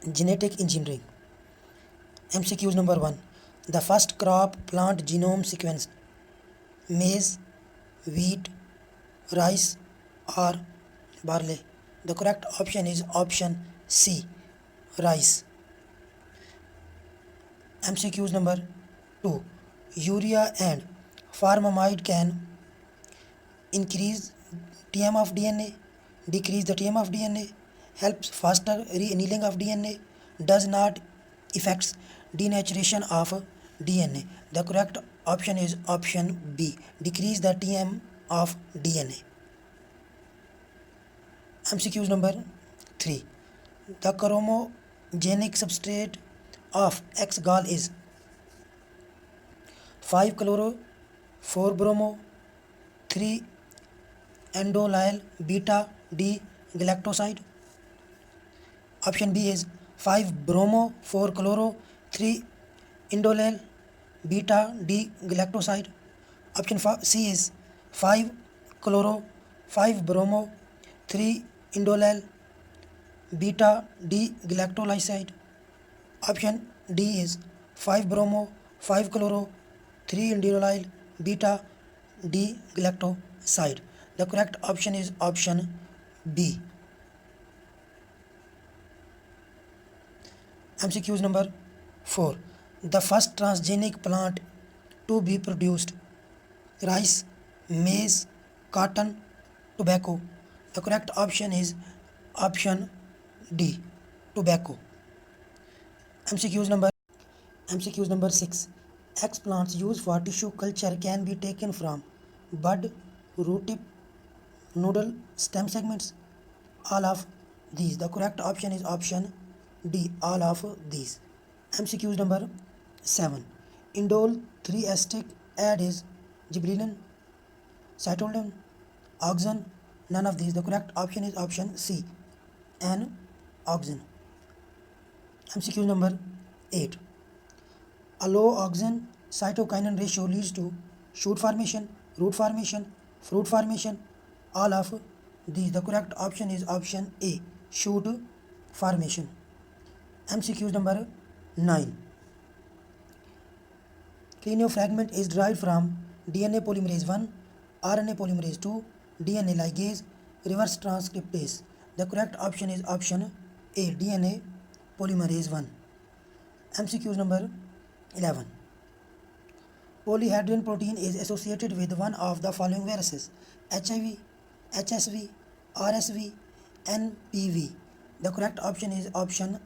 Genetic engineering. MCQs number 1. The first crop plant genome sequenced: maize, wheat, rice, or barley. The correct option is option C, rice. MCQs number 2. Urea and formamide can increase TM of DNA, decrease the TM of DNA, helps faster re-annealing of DNA, does not affects denaturation of DNA. The correct option is option B, decrease the TM of DNA. MCQs number 3. The chromogenic substrate of X-gal is 5-chloro, 4-bromo, 3-endolyl beta D galactoside. Option B is 5-bromo, 4-chloro, 3-endolyl beta D galactoside. Option C is 5-chloro, 5-bromo, 3-endolyl beta D galactoside. Option D is 5-bromo, 5-chloro, 3-endolyl beta D galactoside. The correct option is option B. MCQs number 4. The first transgenic plant to be produced: rice, maize, cotton, tobacco. The correct option is option D, tobacco. MCQs number 6. Explants used for tissue culture can be taken from bud, root tip, nodal, stem segments. All of these. The correct option is option D, all of these. MCQs number 7. Indole 3-acetic add is gibberellin, cytolin, oxen. None of these. The correct option is option C, N oxen. MCQ number 8. A low oxen cytokinin ratio leads to shoot formation, root formation, fruit formation. All of these. The correct option is option A, shoot formation. MCQ number 9. Clinophragment is derived from DNA polymerase 1, RNA polymerase 2, DNA ligase, reverse transcriptase. The correct option is option A, DNA polymerase 1. MCQ number 11. Polyhedrin protein is associated with one of the following viruses: HIV, HSV, RSV, NPV. The correct option is option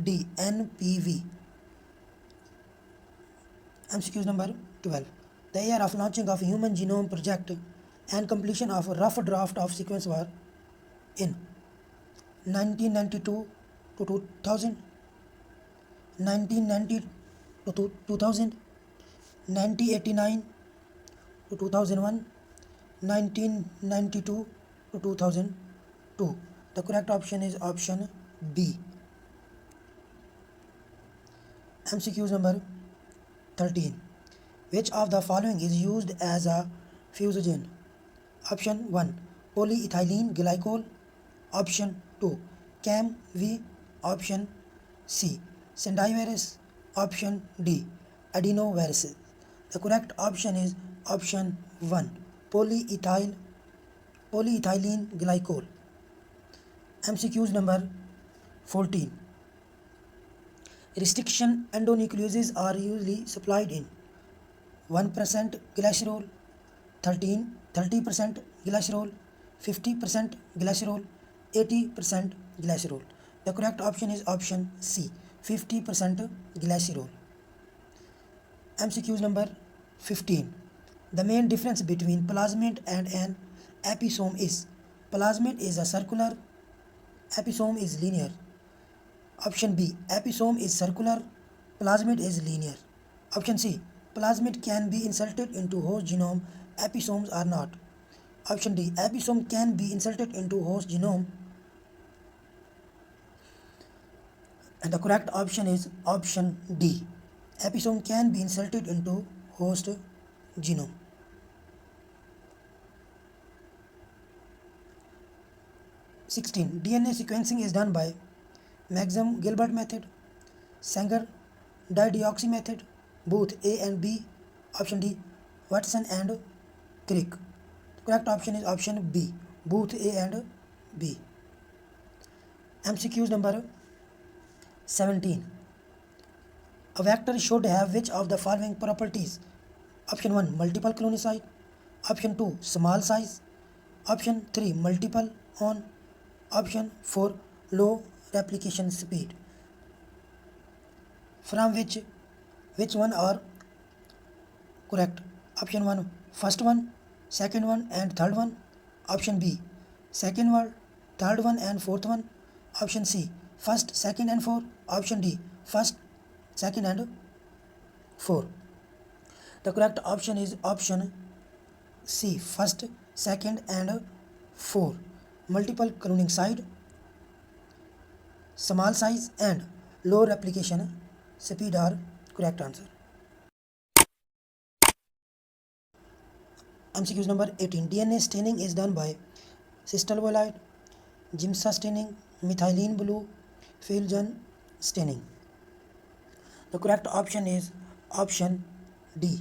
D, NPV. MCQ number 12. The year of launching of Human Genome Project and completion of a rough draft of sequence were in 1992 to 2000, 1990 to 2000, 1989 to 2001, 1992 to 2002. The correct option is option B. MCQ number 13. Which of the following is used as a fusogen? Option 1, polyethylene glycol. Option 2, CAM-V. Option C, Sendivirus. Option D, adenoviruses. The correct option is option 1, polyethylene glycol. MCQs number 14. Restriction endonucleases are usually supplied in 1% glycerol, 30% glycerol, 50% glycerol, 80% glycerol. The correct option is option C, 50% glycerol. MCQs number 15. The main difference between plasmid and an episome is: plasmid is a circular, episome is linear. Option B, episome is circular, plasmid is linear. Option C, plasmid can be inserted into host genome, episomes are not. Option D, episome can be inserted into host genome. And the correct option is option D, episome can be inserted into host genome. (16) DNA sequencing is done by Maxim Gilbert method, Sanger didioxy method, both A and B. Option D, Watson and Crick. The correct option is option B, both A and B. MCQs number 17. A vector should have which of the following properties? Option 1, multiple clonicide. Option 2, small size. Option 3, multiple on. Option 4, low replication speed. From which one are correct? Option 1, first one, second one and third one. Option B, second one, third one and fourth one. Option C, first, second and four. Option D, first, second and four. The correct option is option C, first, second and four. Multiple cloning side, small size and low replication speed are correct answer. MCQs number 18. DNA staining is done by cystalloid, Giemsa staining, methylene blue, Filgen staining. The correct option is option D,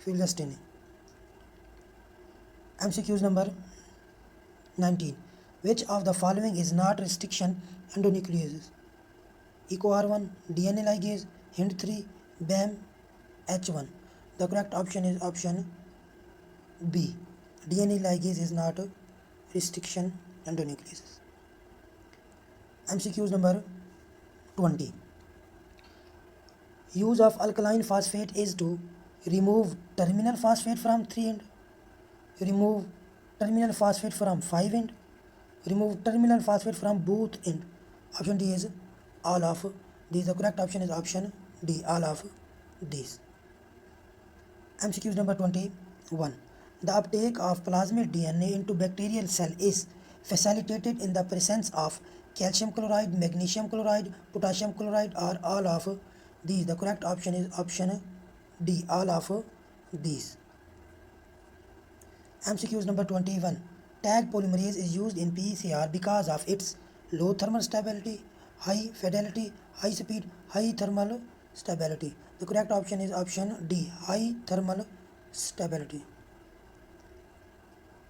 Filgen staining. MCQs number 19. Which of the following is not restriction endonucleases? EcoR1, DNA ligase, Hint3, BAM, H1. The correct option is option B. DNA ligase is not a restriction endonucleases. MCQs number 20. Use of alkaline phosphate is to remove terminal phosphate from 3 end, remove terminal phosphate from 5 end, remove terminal phosphate from both end. Option D is all of these. The correct option is option D, all of these. MCQs number 21. The uptake of plasmid DNA into bacterial cell is facilitated in the presence of calcium chloride, magnesium chloride, potassium chloride, or all of these. The correct option is option D, all of these. MCQs number 21. Tag polymerase is used in PCR because of its low thermal stability, high fidelity, high speed, high thermal stability. The correct option is option D, high thermal stability.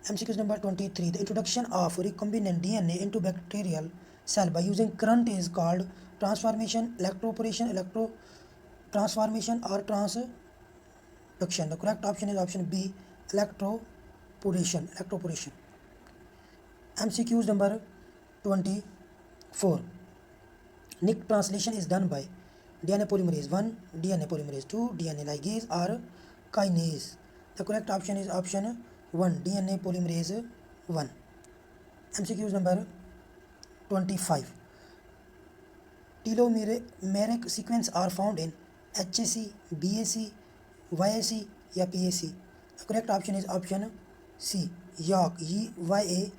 MCQs number 23. The introduction of recombinant DNA into bacterial cell by using current is called transformation, electroporation, electrotransformation, or transduction. The correct option is option B, electroporation. MCQs number 24. Nick translation is done by DNA polymerase 1, DNA polymerase 2, DNA ligase, or kinase. The correct option is option 1, DNA polymerase 1. MCQs number 25. Telomeric sequence are found in HAC, BAC, YAC, या PAC. The correct option is option C, YAC.